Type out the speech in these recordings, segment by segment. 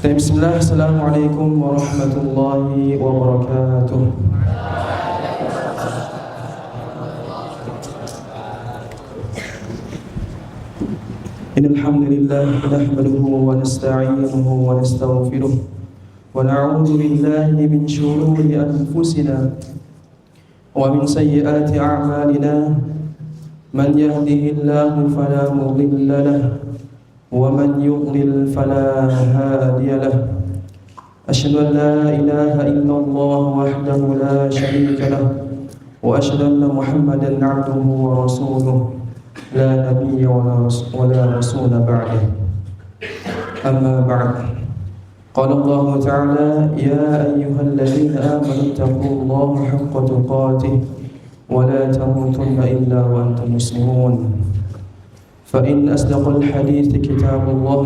Bismillah, Assalamualaikum warahmatullahi wabarakatuh. Innal hamdalillah nahmaduhu wa nasta'inuhu wa nastaghfiruh wa na'udzu billahi min shururi anfusina wa min sayyiati a'malina. Man yahdihillahu fala mudilla lahu wa man yudlil fala hadiya lahu. Asyhadu an la ilaha illallah wahdahu la syarika lahu wa asyhadu anna Muhammadan 'abduhu wa rasuluh la nabiyya wa la rasula ba'dahu. Amma ba'd. Qala Allah ta'ala ya ayyuhalladzina amanu taqullaha haqqa tuqatih wa la tamutunna illa wa antum muslimun. فإن أصدق الحديث كتاب الله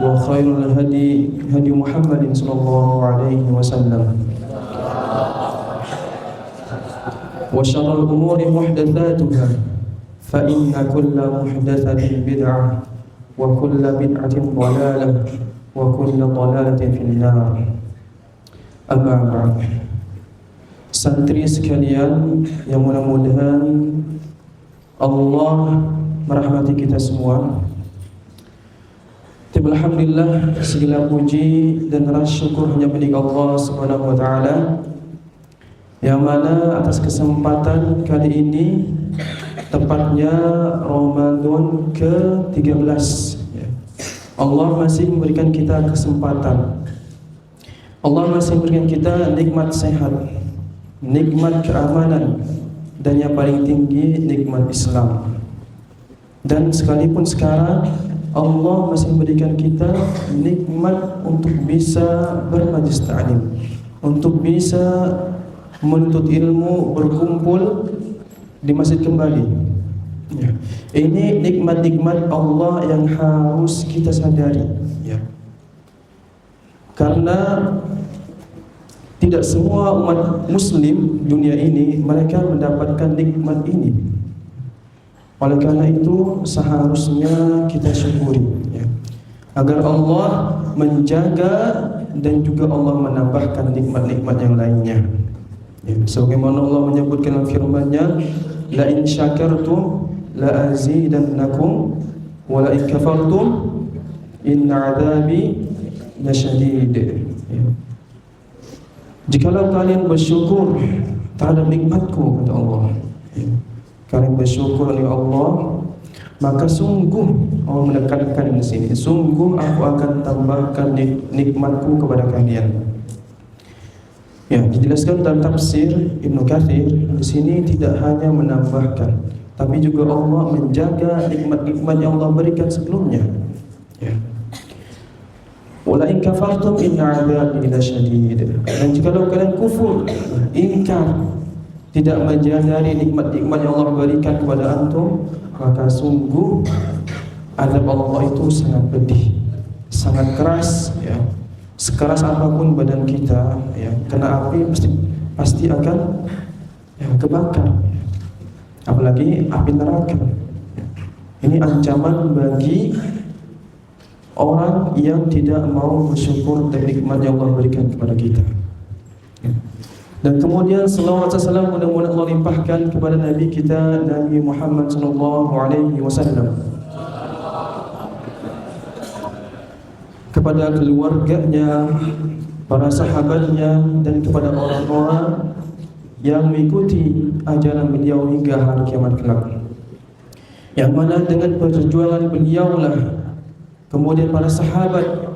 وخير الهدي هدي محمد صلى الله عليه وسلم وشر الأمور محدثاتها فإن كل محدثة بدعة وكل بدعة ضلالة وكل ضلالة في النار. أما بعد. Santri sekalian yang mudah-mudahan Allah merahmati kita semua. Alhamdulillah, segala puji dan rasa syukur hanya milik Allah Subhanahu wa taala, yang mana atas kesempatan kali ini, tepatnya Ramadan ke-13, Allah masih memberikan kita kesempatan. Allah masih memberikan kita nikmat sehat, nikmat keamanan, dan yang paling tinggi nikmat Islam. Dan sekalipun sekarang Allah masih memberikan kita nikmat untuk bisa bermajlis ta'lim, untuk bisa menuntut ilmu, berkumpul di masjid kembali. Ya. Ini nikmat-nikmat Allah yang harus kita sadari. Ya. Karena tidak semua umat Muslim dunia ini mereka mendapatkan nikmat ini. Oleh karena itu seharusnya kita syukuri, ya, agar Allah menjaga dan juga Allah menambahkan nikmat-nikmat yang lainnya. Ya, sebagaimana Allah menyebutkan dalam firman-Nya, la in syakartum la azidannakum wa la in kafartum inna 'adzabi lasyadid. Ya. Jikalau kalian bersyukur terhadap nikmatku, kata Allah, ya, kalian bersyukur oleh Allah, maka sungguh Allah menekankan di sini, sungguh aku akan tambahkan nikmatku kepada kalian. Ya, dijelaskan dalam tafsir Ibnu Katsir, di sini tidak hanya menambahkan, tapi juga Allah menjaga nikmat-nikmat yang Allah berikan sebelumnya. Ya. Wala in kafartum inna 'adzabi lasyadid. Dan jikalau kalian kufur, ingkar, tidak menjadari nikmat-nikmat yang Allah berikan kepada antum, maka sungguh azab Allah itu sangat pedih, sangat keras, ya. Sekeras apapun badan kita, ya, kena api pasti akan, ya, kebakar. Apalagi api neraka. Ini ancaman bagi orang yang tidak mau bersyukur dari nikmat yang Allah berikan kepada kita. Ya. Dan kemudian salawat salam mudah-mudahan Allah limpahkan kepada Nabi kita, Nabi Muhammad sallallahu alaihi wasallam, kepada keluarganya, para sahabatnya, dan kepada orang-orang yang mengikuti ajaran beliau hingga hari kiamat kelak. Yang mana dengan perjuangan beliaulah kemudian para sahabat,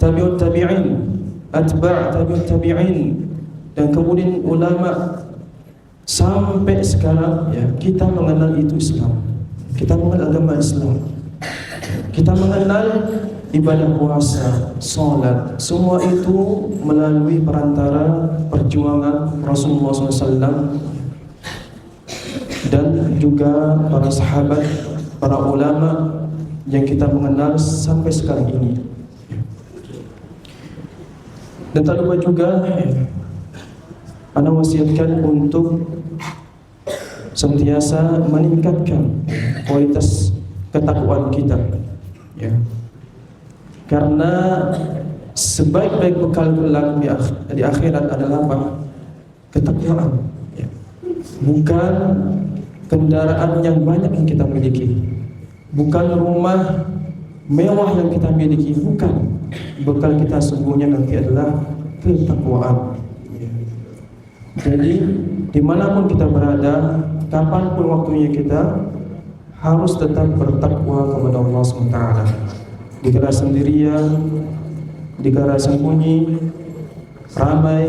tabi'ut tabi'in, atba' tabi'ut tabi'in, dan kemudian ulama sampai sekarang, ya, kita mengenal itu Islam, kita mengenal agama Islam, kita mengenal ibadah puasa, salat, semua itu melalui perantara perjuangan Rasulullah SAW dan juga para sahabat, para ulama yang kita mengenal sampai sekarang ini. Dan tak lupa juga, ana wasiatkan untuk sentiasa meningkatkan kualitas ketakwaan kita, ya. Karena sebaik-baik bekal kelak di akhirat adalah apa? Ketakwaan. Ya. Bukan kendaraan yang banyak yang kita miliki, bukan rumah mewah yang kita miliki, bukan. Bekal kita sesungguhnya nanti adalah ketakwaan. Ya. Jadi dimanapun kita berada, kapanpun waktunya, kita harus tetap bertakwa kepada Allah SWT. Dikala sendirian, dikala sembunyi, ramai,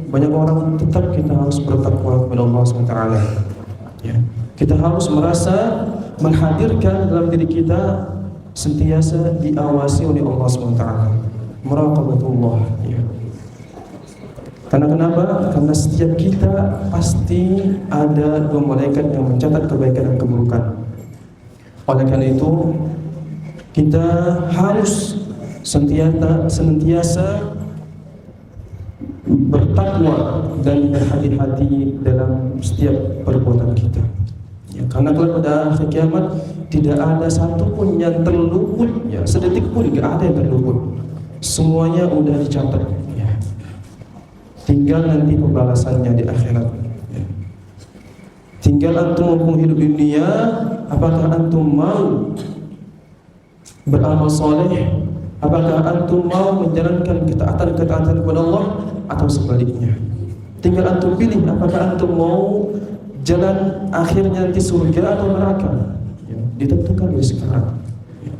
banyak orang, tetap kita harus bertakwa kepada Allah SWT. Ya. Kita harus merasa menghadirkan dalam diri kita sentiasa diawasi oleh Allah SWT. Muraqabatullah. Ya. Karena kenapa? Karena setiap kita pasti ada dua malaikat yang mencatat kebaikan dan keburukan. Oleh karena itu, kita harus senantiasa bertakwa dan berhati-hati dalam setiap perbuatan kita. Ya, karena pada akhir kiamat tidak ada satupun yang terluput, ya, sedetik pun tidak ada yang terluput. Semuanya udah dicatat. Ya. Tinggal nanti pembalasannya di akhirat. Ya. Tinggal antum mumpung hidup di dunia, apakah antum mau beramal soleh? Apakah antum mau menjalankan ketaatan kepada Allah atau sebaliknya? Tinggal antum pilih apakah antum mau jalan akhirnya nanti surga atau neraka. Ya, ditentukan dari sekarang. Ya.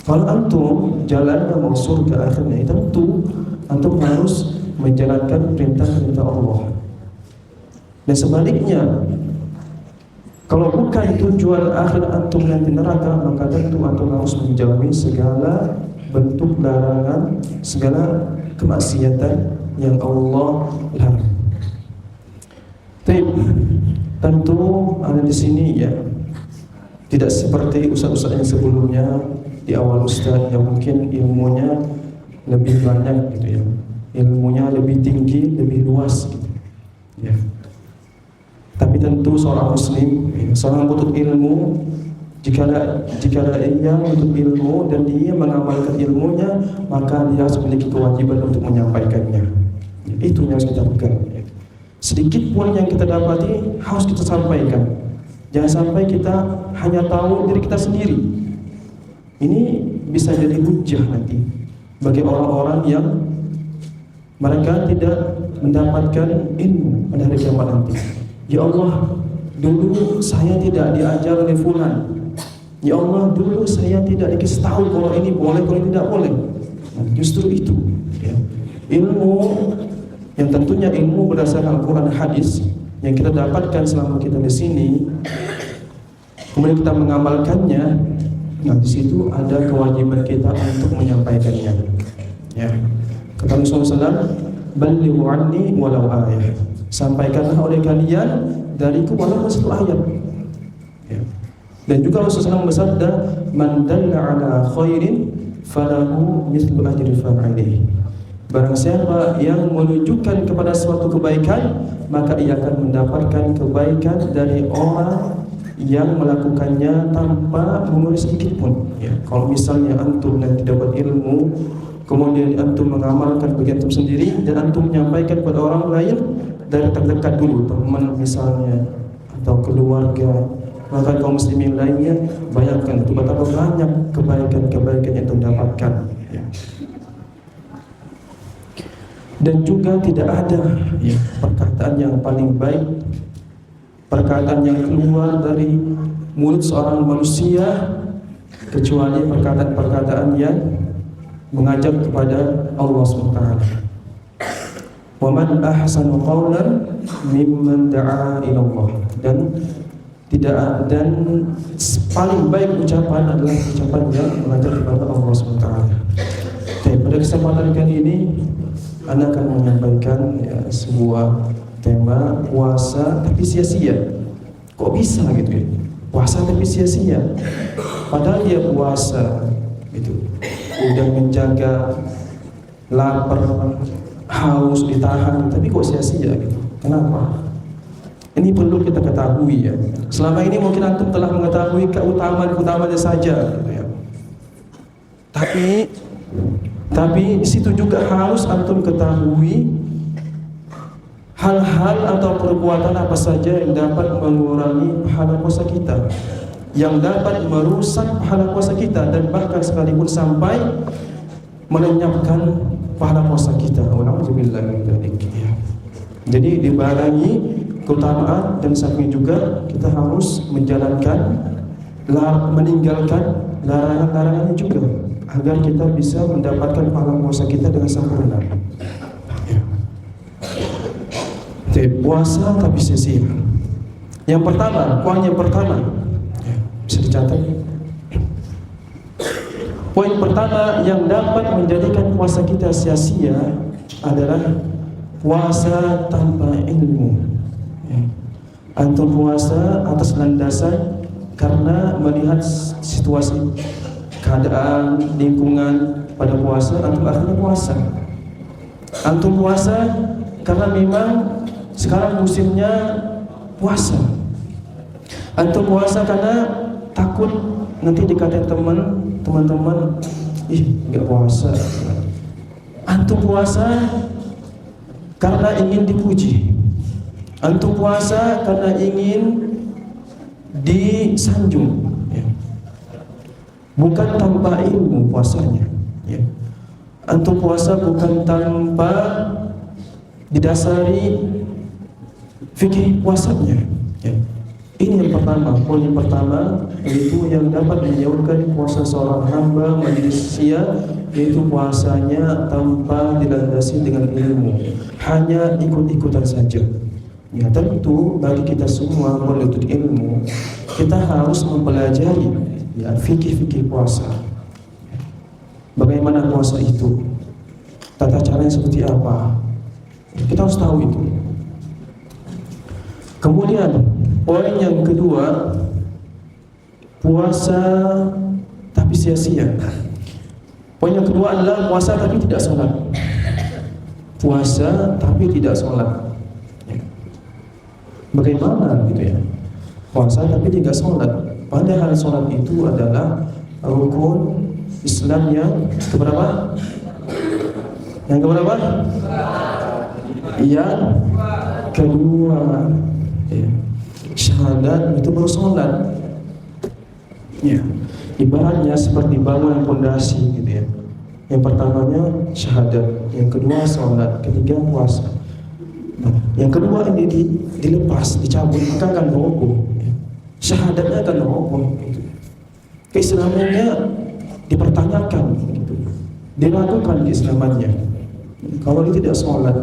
Kalau antum jalannya mau surga akhirnya, tentu antum harus menjalankan perintah-perintah Allah. Dan sebaliknya, kalau bukan tujuan akhir antum nanti neraka, maka tentu antum harus menjauhi segala bentuk larangan, segala kemaksiatan yang Allah larang. Tentu ada di sini, ya, tidak seperti ustaz-ustaz yang sebelumnya di awal ustaz yang mungkin ilmunya lebih banyak gitu ya, ilmunya lebih tinggi, lebih luas gitu. Ya. Tapi tentu seorang muslim, seorang penuntut ilmu, jika ia menuntut ilmu dan dia mengamalkan ilmunya, maka dia harus memiliki kewajiban untuk menyampaikannya. Itu yang harus kita pegang. Sedikit pun yang kita dapati harus kita sampaikan. Jangan sampai kita hanya tahu diri kita sendiri. Ini bisa jadi hujah nanti bagi orang-orang yang mereka tidak mendapatkan ilmu pada hari kiamat nanti. Ya Allah, dulu saya tidak diajar oleh fulan. Ya Allah, dulu saya tidak dikasih tahu kalau ini boleh, kalau ini tidak boleh. Nah, justru itu, ya. Ilmu yang tentunya ilmu berdasarkan Al-Quran dan Hadis yang kita dapatkan selama kita di sini, kemudian kita mengamalkannya. Nah, di situ ada kewajiban kita untuk menyampaikannya. Ya, kata Rasulullah, "Ballighu anni walau ayah." Sampaikanlah oleh kalian dariku walaupun satu ayat. Ya. Dan juga Rasulullah bersabda, "Man dalla ala khairin falahu mithlu ajri fa'ilihi." Barang siapa yang menunjukkan kepada suatu kebaikan, maka ia akan mendapatkan kebaikan dari orang yang melakukannya tanpa mengurangi sedikit pun. Ya. Kalau misalnya antum nanti dapat ilmu, kemudian antum mengamalkan bagi antum sendiri dan antum menyampaikan kepada orang lain dari terdekat dulu, teman misalnya atau keluarga, maka kaum muslimin lainnya, bayangkan itu betapa banyak kebaikan-kebaikan yang antum dapatkan. Ya. Dan juga tidak ada, ya, perkataan yang paling baik, perkataan yang keluar dari mulut seorang manusia kecuali perkataan-perkataan yang mengajak kepada Allah SWT. Wa man ahsanu qawlan mimman da'a ila Allah. Dan paling baik ucapan adalah ucapan yang mengajak kepada Allah SWT. Pada kesempatan kali ini Anda akan menyampaikan, ya, sebuah tema puasa tapi sia-sia. Kok bisa gitu ya? Puasa tapi sia-sia. Padahal dia puasa gitu, udah menjaga lapar, haus ditahan, tapi kok sia-sia gitu. Kenapa? Ini perlu kita ketahui, ya. Selama ini mungkin antum telah mengetahui keutamaan-keutamaannya saja gitu ya. Tapi Tapi di situ juga harus antum ketahui hal-hal atau perbuatan apa saja yang dapat mengurangi pahala puasa kita, yang dapat merusak pahala puasa kita, dan bahkan sekalipun sampai melenyapkan pahala puasa kita. Alhamdulillah. Jadi dibarengi keutamaan dan samping juga kita harus menjalankan meninggalkan larangan-larangannya juga, agar kita bisa mendapatkan pahala puasa kita dengan sempurna. Puasa tapi sia-sia. Yang pertama, poin yang pertama, bisa dicatat. Poin pertama yang dapat menjadikan puasa kita sia-sia adalah puasa tanpa ilmu. Antum puasa atas landasan karena melihat situasi, keadaan, lingkungan pada puasa, antum akhirnya puasa. Antum puasa karena memang sekarang musimnya puasa. Antum puasa karena takut nanti dikatain teman-teman, ih nggak puasa. Antum puasa karena ingin dipuji. Antum puasa karena ingin disanjung, bukan tanpa ilmu puasanya. Antum puasa bukan tanpa didasari fikih puasanya. Ini yang pertama, poin yang pertama, yaitu yang dapat menjauhkan puasa seorang hamba menjadi sia, yaitu puasanya tanpa dilandasi dengan ilmu, hanya ikut-ikutan saja. Ya tentu bagi kita semua menuntut ilmu, kita harus mempelajari fikih-fikih puasa. Bagaimana puasa itu, tata caranya seperti apa, kita harus tahu itu. Kemudian poin yang kedua, puasa tapi sia-sia. Poin yang kedua adalah puasa tapi tidak sholat. Puasa tapi tidak sholat. Bagaimana gitu ya? Puasa tapi tidak sholat. Padahal sholat itu adalah rukun Islam yang keberapa? Yang keberapa? Yang kedua. Syahadat itu baru sholat. Ibaratnya seperti bangunan pondasi gitu ya. Yang pertamanya syahadat, yang kedua sholat, ketiga puasa. Yang kedua ini dilepas, dicabut, maka akan roboh. Syahadatnya akan roboh. Keislamannya dipertanyakan, diragukan keislamannya. Kalau dia tidak sholat,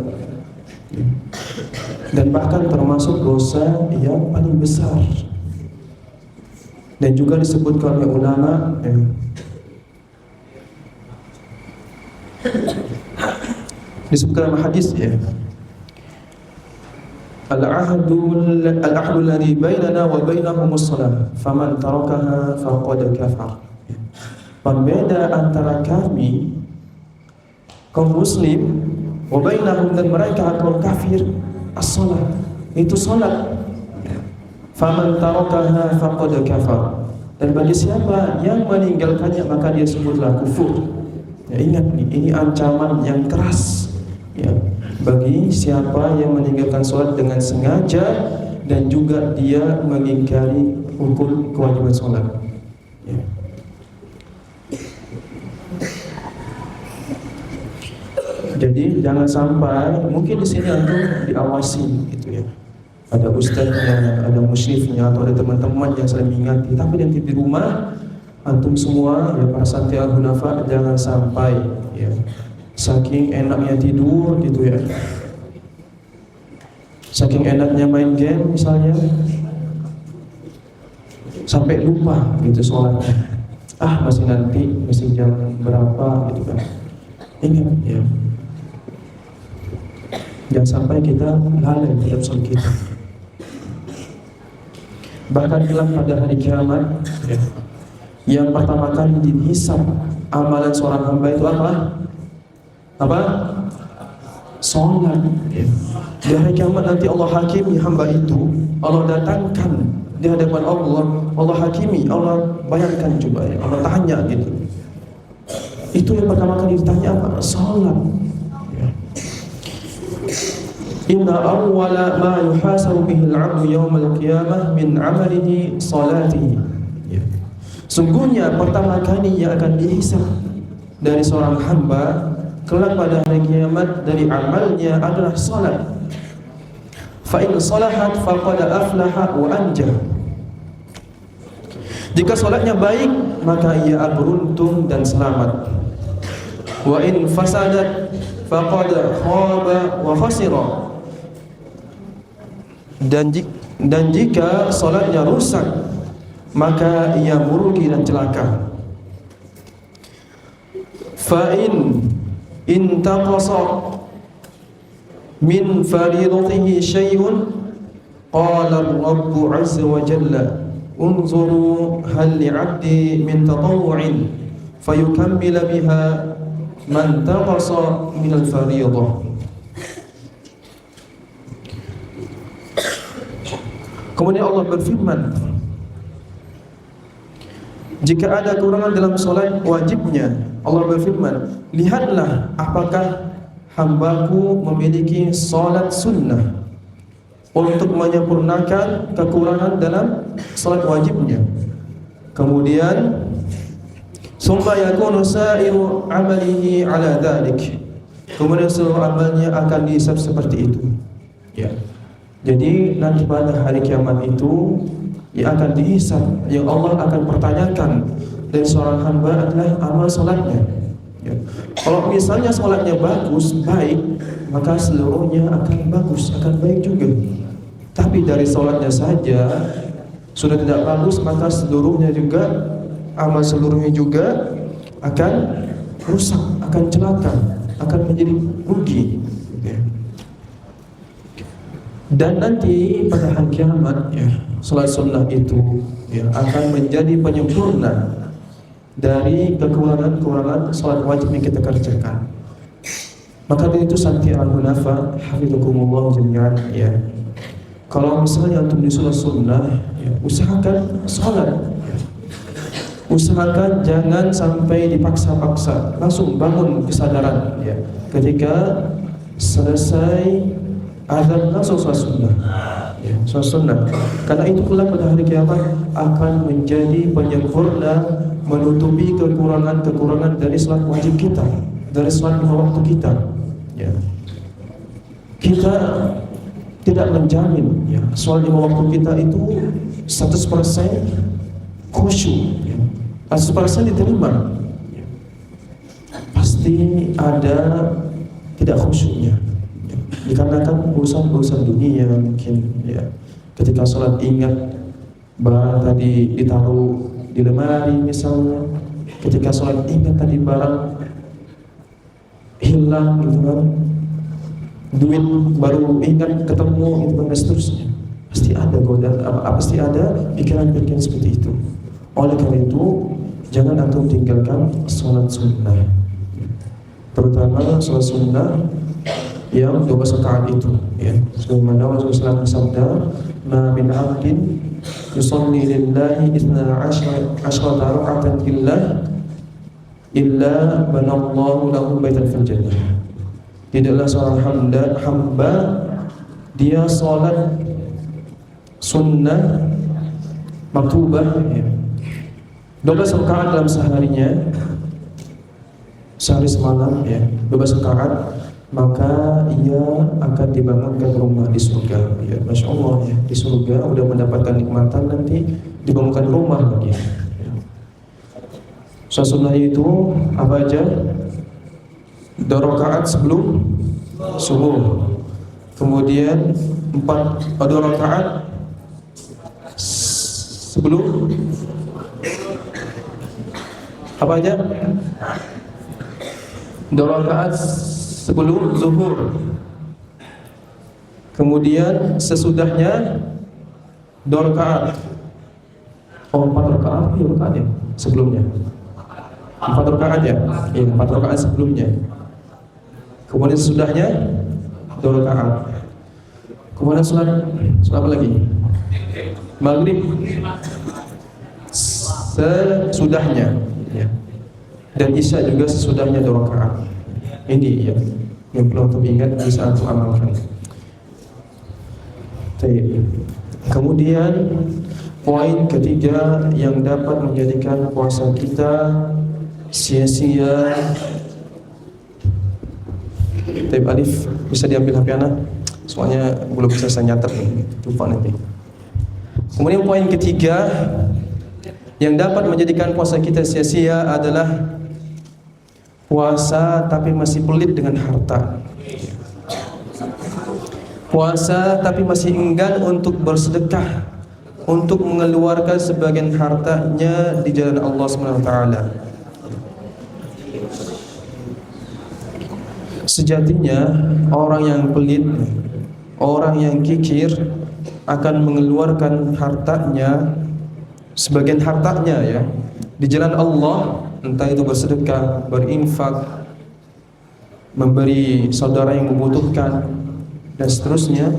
dan bahkan termasuk dosa yang paling besar. Dan juga disebutkan oleh ulama, disebutkan dalam hadis Al-ahdu alladhi bainana wa bainahumus shalah faman tarakaha faqad kafar. Pembeda antara kami kaum muslim wa bainahum dan mereka kaum kafir as-shalah, itu salat. Faman tarakaha faqad kafar. Dan bagi siapa yang meninggalkannya maka dia sebutlah kufur. Ingat nih, ini ancaman yang keras bagi siapa yang meninggalkan sholat dengan sengaja dan juga dia mengingkari hukum kewajiban sholat. Jadi jangan sampai, mungkin di sini antum diawasi gitu ya. Ada ustaznya, ada musyrifnya, atau ada teman-teman yang saling mengingati. Tapi nanti di rumah antum semua para santri al-hunafa jangan sampai saking enaknya tidur gitu ya, saking enaknya main game misalnya, sampai lupa gitu sholatnya. Masih nanti, masih jam berapa gitu kan. Ingat ya, jangan sampai kita lalai dalam sholat kita. Bahkan bilang pada hari kiamat yang pertama kali dihisab amalan seorang hamba itu apa? Sholat. Di hari kiamat nanti Allah hakimi hamba itu, Allah datangkan di hadapan Allah, Allah hakimi, Allah bayangkan coba Allah tanya gitu. Itu yang pertama kali ditanya apa? Salat. Ya. Inna awwala ma yuhasabu bihi al-'abdu yawmal qiyamah min 'amalihi salatihi. Ya. Sungguhnya pertama kali yang akan dihisab dari seorang hamba kelak pada hari kiamat dari amalnya adalah salat. Fa in salahat faqad aflaha wa anjah. Jika salatnya baik, maka ia beruntung dan selamat. Wa in fasadat faqad khaba wa khasira. Dan jika salatnya rusak, maka ia merugi dan celaka. Fa in intaqasa min faridatihi syai'un qala ar-rabbu 'azza wa jalla unzuru hal li'abdi min tatawwu'in fayukammila biha man taqasa min al-fariidah. Kemudian Allah berfirman, jika ada kekurangan dalam solat wajibnya, Allah berfirman, lihatlah apakah hambaku memiliki solat sunnah untuk menyempurnakan kekurangan dalam solat wajibnya. Kemudian summa yakunu sa'iru amalihi ala dhalik. Kemudian seluruh amalnya akan dihisab seperti itu. Ya. Jadi nanti pada hari kiamat itu yang akan dihisab, yang Allah akan pertanyakan dari seorang hamba adalah amal solatnya. Ya. Kalau misalnya solatnya bagus, baik, maka seluruhnya akan bagus, akan baik juga. Tapi dari solatnya saja sudah tidak bagus, maka seluruhnya juga, amal seluruhnya juga akan rusak, akan celaka, akan menjadi rugi. Ya. Dan nanti pada hari kiamat, ya, salat sunnah itu ya, akan menjadi penyempurna dari kekurangan-kekurangan salat wajib yang kita kerjakan. Maka dari itu santi al-hunafa hafizakumullah jami'an, ya. Kalau misalnya untuk di salat sunnah, ya, usahakan salat. Ya. Usahakan jangan sampai dipaksa-paksa, langsung bangun kesadaran, ya. Ketika selesai azan langsung sholat sunnah, ya, sholat sunnah. Karena itu pula pada hari kiamat akan menjadi penyempurna menutupi kekurangan-kekurangan dari sholat wajib kita, dari sholat lima waktu kita. Ya. Kita tidak menjamin, ya, sholat lima waktu kita itu 100% khusyuk, ya, 100% diterima. Ya. Pasti ada tidak khusyuknya. Dikarenakan urusan-urusan dunia mungkin, ya. Ketika sholat ingat barang tadi ditaruh di lemari misalnya, ketika sholat ingat tadi barang hilang gitu kan, duit baru ingat ketemu gitu kan, dan seterusnya. Pasti ada godaan, pasti ada pikiran-pikiran seperti itu. Oleh karena itu jangan antum tinggalkan sholat sunnah, terutama sholat sunnah yang 12 rakaat itu, ya. Sebagaimana Rasulullah bersabda, "Ma min 'abdin yusalli lillahi 12 raka'atan illa banallahu lahu baitan fil jannah." Tidaklah seorang hamba dia salat sunnah maktubah, ya, 12 rakaat dalam seharinya, sehari semalam, ya, 12 rakaat, maka ia akan dibangunkan rumah di surga, ya. Masya Allah, ya, di surga udah mendapatkan nikmatan, nanti dibangunkan rumah lagi, ya. Sholat sunnah itu apa aja? 2 rakaat sebelum subuh, kemudian 2 rakaat sebelum apa aja? 2 rakaat sebelum zuhur, kemudian sesudahnya 2 rakaat. 4 rakaat, 2 rakaat ya sebelumnya. 4 rakaat ya, 4 rakaat sebelumnya. Kemudian sesudahnya 2 rakaat. Kemudian sholat apa lagi? Maghrib sesudahnya, ya. dan Isya juga sesudahnya 2 rakaat. Ini yang perlu untuk ingat bisa untuk amalkan. Kemudian poin ketiga yang dapat menjadikan puasa kita sia-sia. Alif bisa diambil HP anak, soalnya belum bisa saya nyatet, lupa nanti. Kemudian poin ketiga yang dapat menjadikan puasa kita sia-sia adalah puasa tapi masih pelit dengan harta. Puasa tapi masih enggan untuk bersedekah, untuk mengeluarkan sebagian hartanya di jalan Allah SWT. Sejatinya orang yang pelit, orang yang kikir akan mengeluarkan hartanya, sebagian hartanya di jalan Allah, entah itu bersedekah, berinfak, memberi saudara yang membutuhkan, dan seterusnya.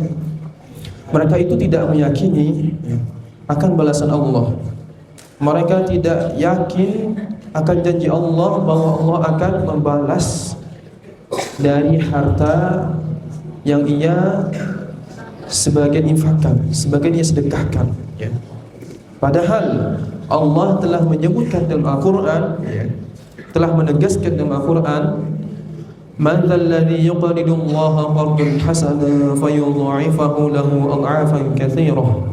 Mereka itu tidak meyakini akan balasan Allah. Mereka tidak yakin akan janji Allah bahwa Allah akan membalas dari harta yang ia sebagian infakkan, sebagian ia sedekahkan. Padahal Allah telah menyebutkan dalam Al-Quran, telah menegaskan dalam Al-Quran, man dzalladzi yuqridu Allaha qardan hasanan fayudha'ifahu lahu ad'afan katsirah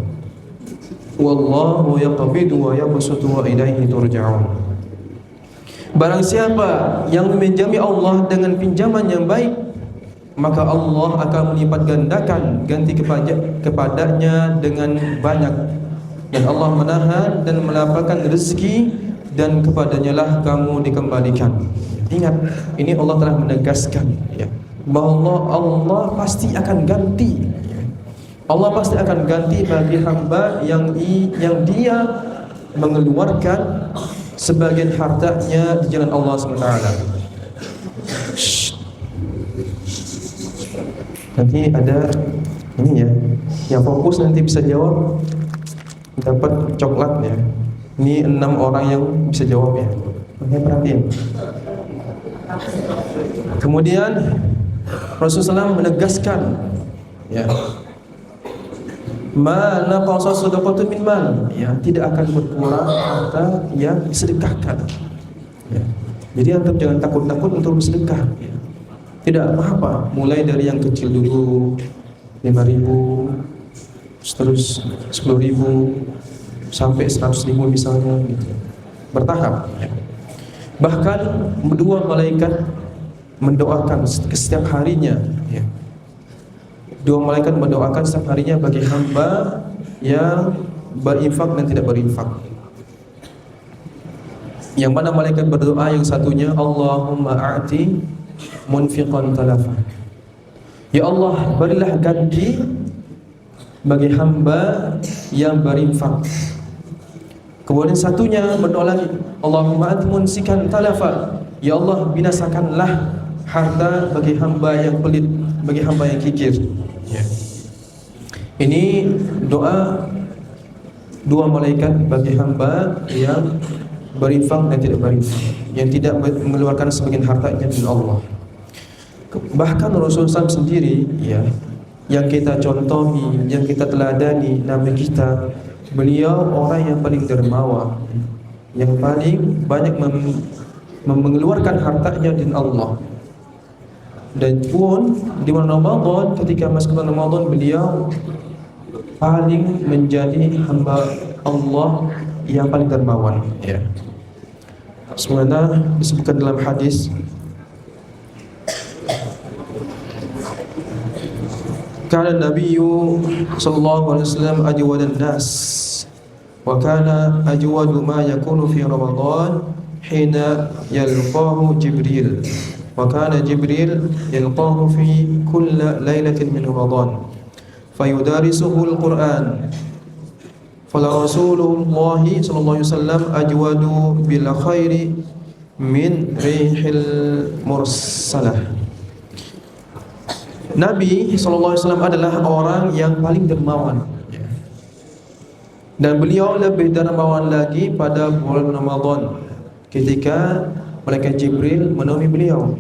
wallahu yaqbidu wa yabsutu wa ilaihi turja'un. Barang siapa yang meminjami Allah dengan pinjaman yang baik, maka Allah akan melipat gandakan ganti kepadanya dengan banyak, dan Allah menahan dan melapangkan rezeki, dan kepadanya lah kamu dikembalikan. Ingat, ini Allah telah menegaskan bahwa Allah pasti akan ganti. Allah pasti akan ganti bagi hamba yang dia mengeluarkan sebagian hartanya di jalan Allah SWT. Nanti ada ini yang fokus nanti bisa jawab dapat coklat Ini 6 orang yang bisa jawab Makanya perhatiin. Kemudian Rasulullah SAW menegaskan ma naqasa shadaqatu min mal, tidak akan berkurang harta yang disedekahkan. Jadi antum jangan takut-takut untuk bersedekah. Tidak apa-apa, mulai dari yang kecil dulu 5.000, terus 10.000 sampai 100.000 misalnya gitu. Bertahap. Bahkan 2 malaikat mendoakan setiap harinya. 2 malaikat mendoakan setiap harinya bagi hamba yang berinfak dan tidak berinfak. Yang mana malaikat berdoa yang satunya, Allahumma a'ti munfiqan talafa. Ya Allah, berilah ganti bagi hamba yang berinfak. Kemudian satunya berdoa lagi, Allahumma a'ti munsikan talafa. Ya Allah, binasakanlah harta bagi hamba yang pelit, bagi hamba yang kikir. Ini doa 2 malaikat bagi hamba yang berinfak dan tidak berinfak, yang tidak mengeluarkan sebagian hartanya dari Allah. Bahkan Rasulullah SAW sendiri yang kita contohi, yang kita teladani Nabi kita, beliau orang yang paling dermawan, yang paling banyak mengeluarkan hartanya dari Allah. Dan pun di bulan Ramadan, ketika masuk bulan Ramadan, beliau paling menjadi hamba Allah yang paling dermawan. Sebenarnya disebutkan dalam hadis, kana Nabiyyu sallallahu alaihi wasallam ajwadan nas wa kana ajwadu ma yakunu fi Ramadan hina yalqahu Jibril. وكان جبريل يلقاه في كل ليلة من رمضان فيدارسه القرآن فلرسول الله صلى الله عليه وسلم أجود بالخير من ريح المرسلة. Nabi SAW adalah orang yang paling dermawan, dan beliau lebih dermawan lagi pada bulan Ramadan ketika Malaikat Jibril menemui beliau.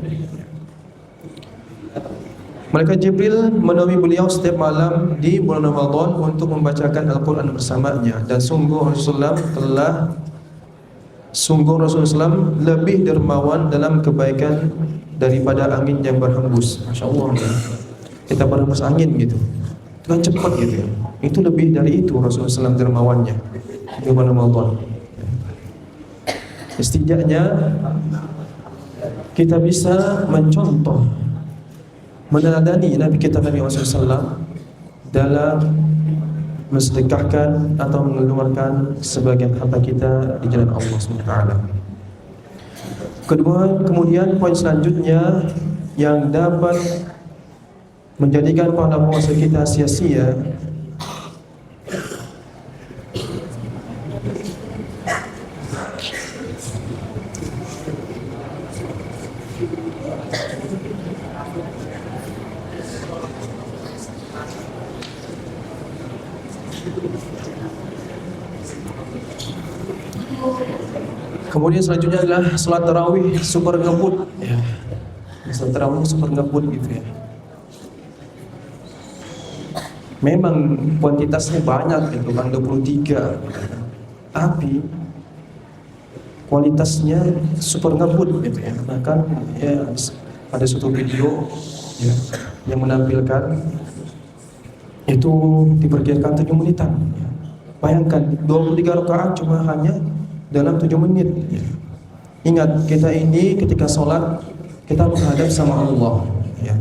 Malaikat Jibril menemui beliau setiap malam di bulan Ramadan untuk membacakan Al-Quran bersamanya. Dan sungguh Rasulullah SAW lebih dermawan dalam kebaikan daripada angin yang berhembus. Masya Allah, kita berhembus angin gitu, itu kan cepat gitu ya. Itu lebih dari itu Rasulullah SAW dermawannya di bulan Ramadan. Setidaknya kita bisa mencontoh, meneladani Nabi kita Nabi Muhammad SAW dalam mensedekahkan atau mengeluarkan sebagian harta kita di jalan Allah SWT. Kemudian poin selanjutnya yang dapat menjadikan pahala puasa kita sia-sia, kemudian selanjutnya adalah salat tarawih super ngebut ya. Salat tarawih super ngebut gitu ya. Memang kuantitasnya banyak gitu kan, 23, tapi kualitasnya super ngebut gitu ya. Bahkan ya ada satu video ya, yang menampilkan itu diperkirakan 7 menitan ya. Bayangkan 23 rakaat cuma hanya dalam 7 menit ya. Ingat, kita ini ketika sholat kita menghadap sama Allah ya.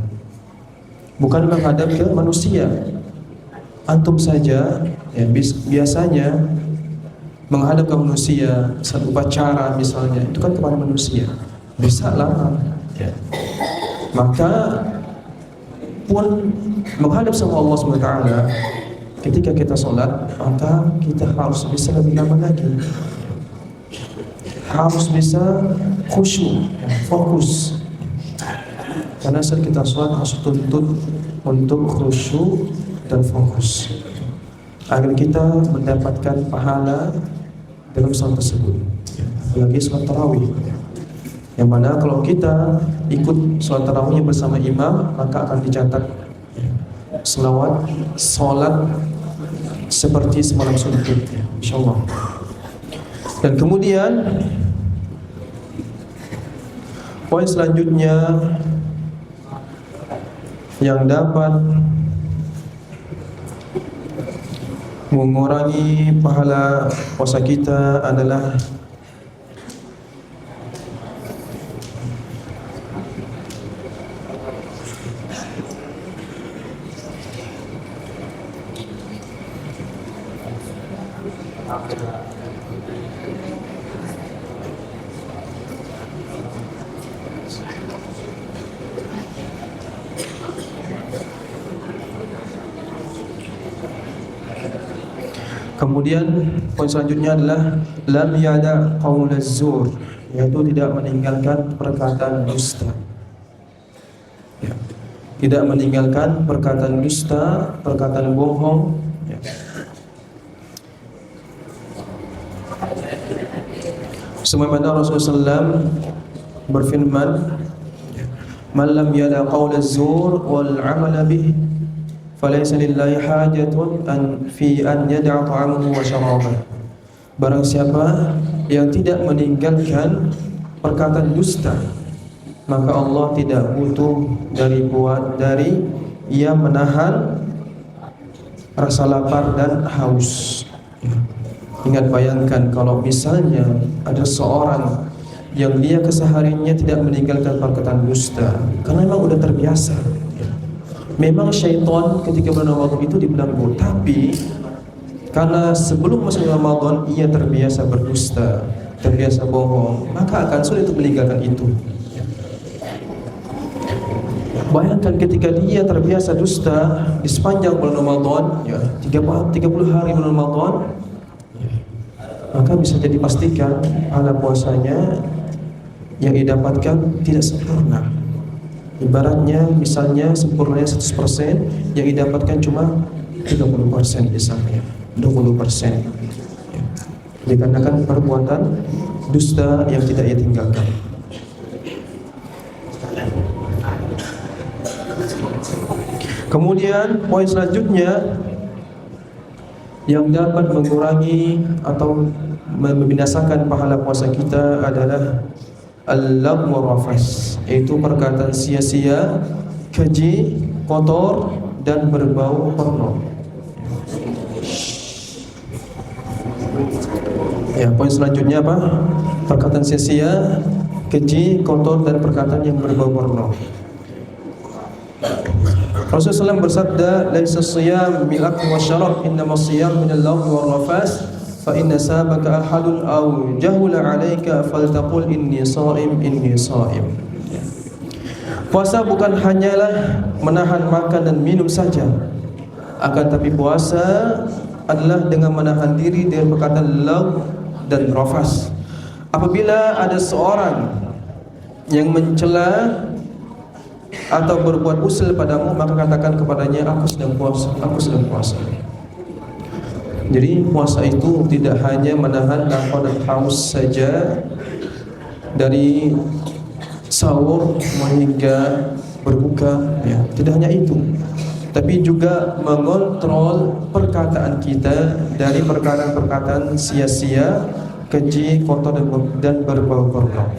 Bukan menghadap ke manusia. Antum saja ya, biasanya menghadap ke manusia saat upacara misalnya, itu kan kepada manusia, bisa lama ya. Maka pun menghadap sama Allah SWT, ketika kita sholat, maka kita harus bisa lebih lama lagi, harus bisa khusyuk, fokus. Karena saat kita sholat harus tuntut untuk khusyuk dan fokus, agar kita mendapatkan pahala dalam sholat tersebut. Apalagi sholat tarawih, yang mana kalau kita ikut sholat tarawihnya bersama imam, maka akan dicatat selawat sholat seperti semalam suntuk, insyaallah. Dan kemudian poin selanjutnya yang dapat mengurangi pahala puasa kita adalah kemudian poin selanjutnya adalah lam yada qaulaz zur, yaitu tidak meninggalkan perkataan dusta ya. Tidak meninggalkan perkataan dusta, perkataan bohong ya. Sebagaimana Rasulullah SAW berfirman, man lam yada qaulaz zur wal amala bih falaysa lillahi hajatun fi an yada'a ta'amahu wa syarabahu. Barang siapa yang tidak meninggalkan perkataan dusta, maka Allah tidak butuh dari ia menahan rasa lapar dan haus. Ingat, bayangkan kalau misalnya ada seorang yang dia kesehariannya tidak meninggalkan perkataan dusta, karena memang udah terbiasa. Memang syaitan ketika bulan Ramadan itu dibelenggu, tapi karena sebelum masuk Ramadan ia terbiasa berdusta, terbiasa bohong, maka akan sulit untuk meninggalkan itu. Bayangkan ketika dia terbiasa dusta di sepanjang bulan Ramadan ya, 30 hari bulan Ramadan ya, maka bisa jadi pastikan pahala puasanya yang didapatkan tidak sempurna. Ibaratnya misalnya sempurnanya 100%, yang didapatkan cuma 30% misalnya, 20% ya. Dikarenakan perbuatan dusta yang tidak ia tinggalkan. Kemudian poin selanjutnya yang dapat mengurangi atau membinasakan pahala puasa kita adalah al-lagw wa rafas, yaitu perkataan sia-sia, keji, kotor dan berbau porno. Ya, poin selanjutnya apa? Perkataan sia-sia, keji, kotor dan perkataan yang berbau porno. Rasulullah SAW bersabda, "Laisa siyam min akli wa syarab, innama siyam min al-lagwi wa rafas, fa inna sabaka ahadun aw jahula 'alaika faltaqul inni sha'im, inni sha'im." Puasa bukan hanyalah menahan makan dan minum saja, akan tapi puasa adalah dengan menahan diri dari perkataan lagw dan rafas. Apabila ada seorang yang mencela atau berbuat usil padamu, maka katakan kepadanya, aku sedang puasa, aku sedang puasa. Jadi puasa itu tidak hanya menahan lapar dan haus saja dari sahur hingga berbuka, ya, tidak hanya itu, tapi juga mengontrol perkataan kita dari perkataan-perkataan sia-sia, keji, kotor dan berbau porno.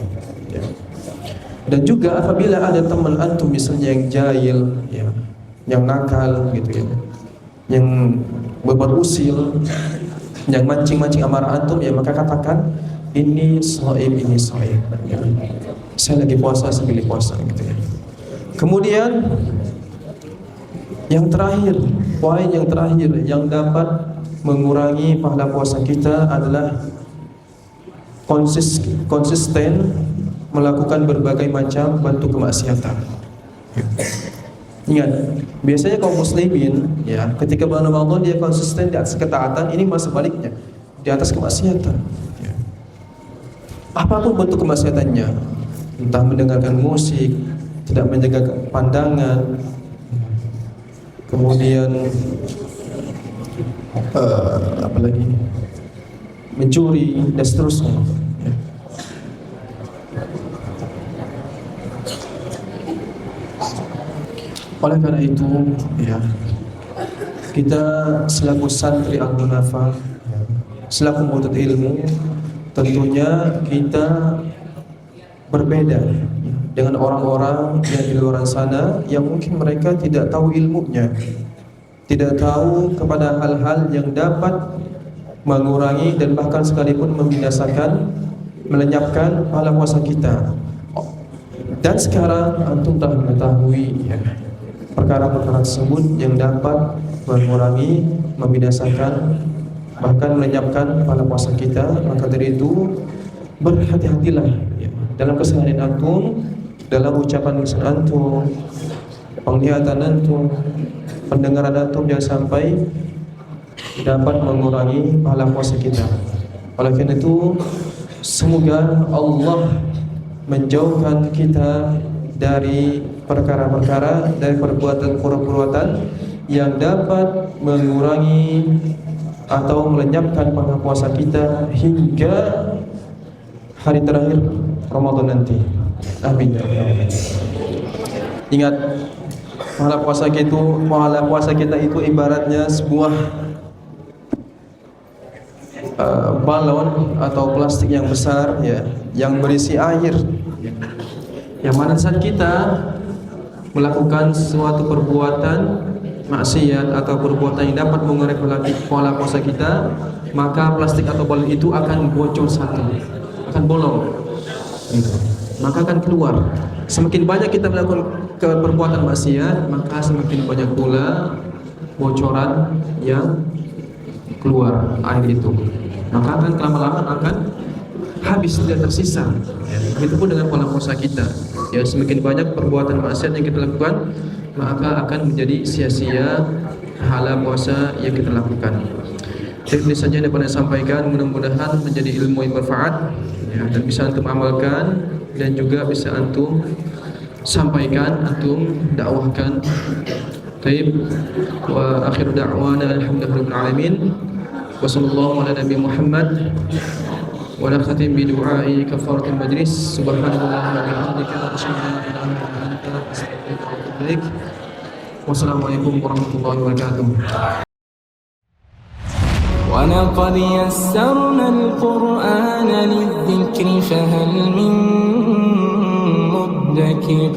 Dan juga apabila ada teman antum misalnya yang jahil, ya, yang nakal gitu ya, yang berbuat usil, yang mancing-mancing amarah antum, ya maka katakan ini shaim, ini shaim, ya. Saya lagi puasa, saya pilih puasa gitu ya. Kemudian yang terakhir, poin yang terakhir yang dapat mengurangi pahala puasa kita adalah konsisten melakukan berbagai macam bentuk kemaksiatan. Ingat, biasanya kaum muslimin, ya, ketika bulan Ramadan dia konsisten di atas ketaatan, ini masa baliknya di atas kemaksiatan. Ya. Apapun bentuk kemaksiatannya, entah mendengarkan musik, tidak menjaga pandangan, kemudian apalagi mencuri dan seterusnya. Oleh karena itu, ya, kita selaku santri Al-Munafah, selaku menuntut ilmu, tentunya kita berbeda dengan orang-orang yang di luar sana yang mungkin mereka tidak tahu ilmunya, tidak tahu kepada hal-hal yang dapat mengurangi dan bahkan sekalipun membinasakan, melenyapkan pahala puasa kita. Dan sekarang antum telah mengetahui, ya, perkara-perkara tersebut yang dapat mengurangi, membinasakan, bahkan melenyapkan pahala puasa kita. Maka dari itu berhati-hatilah, ya, dalam keseharian antum, dalam ucapan lisan antum, penglihatan antum, pendengaran antum, jangan sampai dapat mengurangi pahala puasa kita. Oleh karena itu, semoga Allah menjauhkan kita dari perkara-perkara, dari perbuatan-perbuatan yang dapat mengurangi atau melenyapkan pahala puasa kita hingga hari terakhir Ramadan nanti. Amin. Ingat, pahala puasa kita itu ibaratnya sebuah balon atau plastik yang besar, ya, yang berisi air. Yang mana saat kita melakukan suatu perbuatan maksiat atau perbuatan yang dapat mengurangi pahala puasa kita, maka plastik atau balon itu akan bocor satu, akan bolong, maka akan keluar. Semakin banyak kita melakukan perbuatan maksiat, maka semakin banyak pula bocoran yang keluar air itu, maka akan lama-lama akan habis, tidak tersisa. Begitupun dengan pola puasa kita. Ya, semakin banyak perbuatan maksiat yang kita lakukan, maka akan menjadi sia-sia pahala puasa yang kita lakukan. Ini saja yang dapat saya sampaikan. Mudah-mudahan menjadi ilmu yang bermanfaat, ya, dan bisa antum amalkan dan juga bisa antum sampaikan, antum dakwahkan. Baik, wa akhiru da'wana alhamdulillahirabbil alamin. Wa sallallahu ala nabi Muhammad wa la khatim bi du'ai kafaratul majlis. Subhanallahumma wa bihamdika asyhadu an la ilaha illa anta astaghfiruka wa atubu ilaik. Wassalamualaikum warahmatullahi wabarakatuh. ولقد يسرنا القرآن للذكر فهل من مدكر